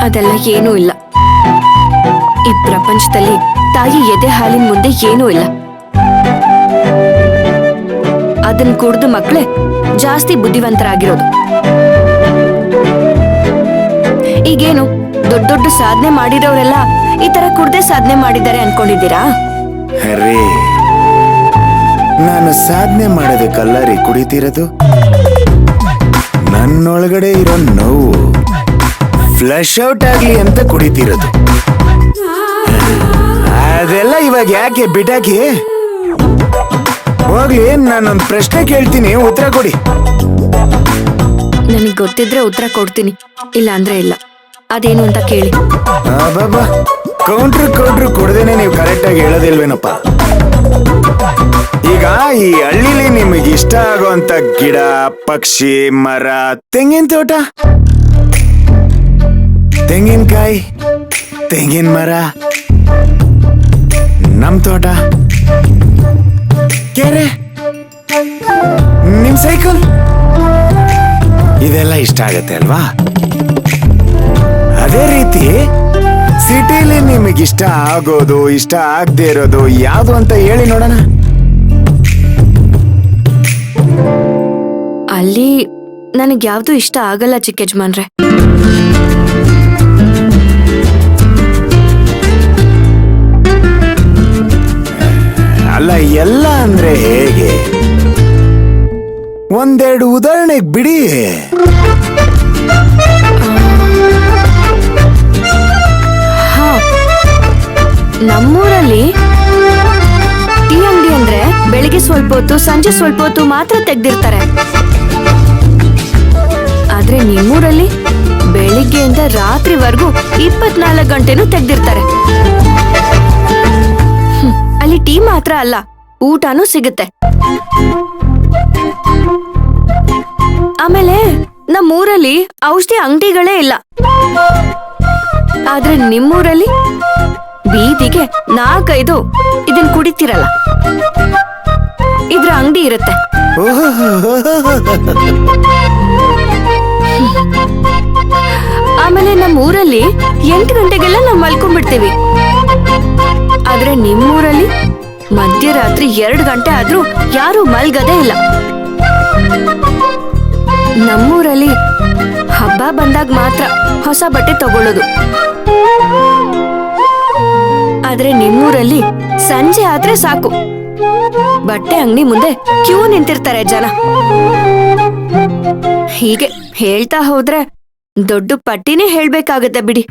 ಅದೆಲ್ಲ ಏನೂ ಇಲ್ಲ. ಈ ಪ್ರಪಂಚದಲ್ಲಿ ತಾಯಿ ಎದೆ ಹಾಲಿನ ಮುಂದೆ ಏನೂ ಇಲ್ಲ. ಅದನ್ ಕುಡ್ದು ಮಕ್ಕಳೇ ಜಾಸ್ತಿ ಬುದ್ಧಿವಂತರಾಗಿರೋದು. ಈಗೇನು ದೊಡ್ಡ ದೊಡ್ಡ ಸಾಧನೆ ಮಾಡಿರೋರೆಲ್ಲ ಈ ತರ ಕುಡ್ದೆ ಸಾಧನೆ ಮಾಡಿದ್ದಾರೆ ಅನ್ಕೊಂಡಿದ್ದೀರಾ? ಅರೇ, ನಾನು ಸಾಧನೆ ಮಾಡೋದಕ್ಕಲ್ಲ ರೀ ಕುಡಿತಿರೋದು. ನನ್ನೊಳಗಡೆ ಇರೋ ನೋವು ಫ್ಲಶ್ ಔಟ್ ಆಗ್ಲಿ ಅಂತ ಕುಡಿತಿರೋದು. ಅದೆಲ್ಲ ಇವಾಗ ಯಾಕೆ ಬಿಟಾಕಿ ಹೋಗ್ಲಿ. ನಾನೊಂದು ಪ್ರಶ್ನೆ ಕೇಳ್ತೀನಿ, ಉತ್ತರ ಕೊಡಿ. ನನಗ್ ಗೊತ್ತಿದ್ರೆ ಉತ್ತರ ಕೊಡ್ತೀನಿ, ಇಲ್ಲ ಅಂದ್ರೆ ಇಲ್ಲ. ಅದೇನು ಅಂತ ಕೇಳಿ. ಬಾಬಾ, ಕೌಂಟ್ರು ಕೊಡದೇನೆ ನೀವು ಕರೆಕ್ಟ್ ಆಗಿ ಹೇಳೋದಿಲ್ವೇನಪ್ಪ? ಈಗ ಈ ಹಳ್ಳಿಲಿ ನಿಮಗೆ ಇಷ್ಟ ಆಗುವಂತ ಗಿಡ, ಪಕ್ಷಿ, ಮರ, ತೆಂಗಿನ ತೋಟ, ತೆಂಗಿನಕಾಯಿ, ತೆಂಗಿನ ಮರ, ನಮ್ ತೋಟ, ಕೆರೆ, ನಿಮ್ ಸೈಕಲ್, ಇದೆಲ್ಲ ಇಷ್ಟ ಆಗತ್ತೆ ಅಲ್ವಾ? ಅದೇ ರೀತಿ ಸಿಟಿಲಿ ನಿಮಗಿಷ್ಟ ಆಗೋದು, ಇಷ್ಟ ಆಗದೆ ಇರೋದು ಯಾವುದು ಅಂತ ಹೇಳಿ ನೋಡೋಣ. ಅಲ್ಲಿ ನನಗ್ ಯಾವ್ದು ಇಷ್ಟ ಆಗಲ್ಲ ಚಿಕ್ಕಜ್ಮಾನ್ರೆ. ಅಲ್ಲ, ಎಲ್ಲ ಅಂದ್ರೆ ಹೇಗೆ? ಒಂದೆರಡು ಉದಾಹರಣೆಗೆ ಬಿಡಿ. ನಮ್ಮೂರಲ್ಲಿ ಟೀ ಅಂಗಡಿ ಅಂದ್ರೆ ಬೆಳಿಗ್ಗೆ ಸ್ವಲ್ಪ ಹೊತ್ತು, ಸಂಜೆ ಸ್ವಲ್ಪ ಹೊತ್ತು ಮಾತ್ರ ತೆಗ್ದಿರ್ತಾರೆ. ಆದ್ರೆ ನಿಮ್ಮೂರಲ್ಲಿ ಬೆಳಿಗ್ಗೆಯಿಂದ ರಾತ್ರಿವರೆಗೂ 24 ಗಂಟೆನೂ ತೆಗ್ದಿರ್ತಾರೆ. ಅಲ್ಲಿ ಟೀ ಮಾತ್ರ ಅಲ್ಲ, ಊಟನೂ ಸಿಗುತ್ತೆ. ಆಮೇಲೆ ನಮ್ಮೂರಲ್ಲಿ ಔಷಧಿ ಅಂಗಡಿಗಳೇ ಇಲ್ಲ. ಆದ್ರೆ ನಿಮ್ಮೂರಲ್ಲಿ ಬೀದಿಗೆ 4-5 ಇದನ್ ಕುಡಿತೀರಲ್ಲ, ಇದ್ರ ಅಂಗಡಿ ಇರುತ್ತೆ. ಆಮೇಲೆ ನಮ್ಮ ಊರಲ್ಲಿ 8 ಗಂಟೆಗೆಲ್ಲ ನಾವು ಮಲ್ಕೊಂಡ್ಬಿಡ್ತೀವಿ. ಆದ್ರೆ ನಿಮ್ಮೂರಲ್ಲಿ ಮಧ್ಯರಾತ್ರಿ 2 ಗಂಟೆ ಆದ್ರೂ ಯಾರು ಮಲ್ಗದೇ ಇಲ್ಲ. ನಮ್ಮೂರಲ್ಲಿ ಹಬ್ಬ ಬಂದಾಗ ಮಾತ್ರ ಹೊಸ ಬಟ್ಟೆ ತಗೊಳ್ಳೋದು. ಆದ್ರೆ ನಿಮ್ಮೂರಲ್ಲಿ ಸಂಜೆ ಆದ್ರೆ ಸಾಕು, ಬಟ್ಟೆ ಅಂಗಡಿ ಮುಂದೆ ಕ್ಯೂ ನಿಂತಿರ್ತಾರೆ ಜನ. ಹೀಗೆ ಹೇಳ್ತಾ ಹೋದ್ರೆ ದೊಡ್ಡ ಪಟ್ಟಿನೇ ಹೇಳ್ಬೇಕಾಗತ್ತೆ ಬಿಡಿ.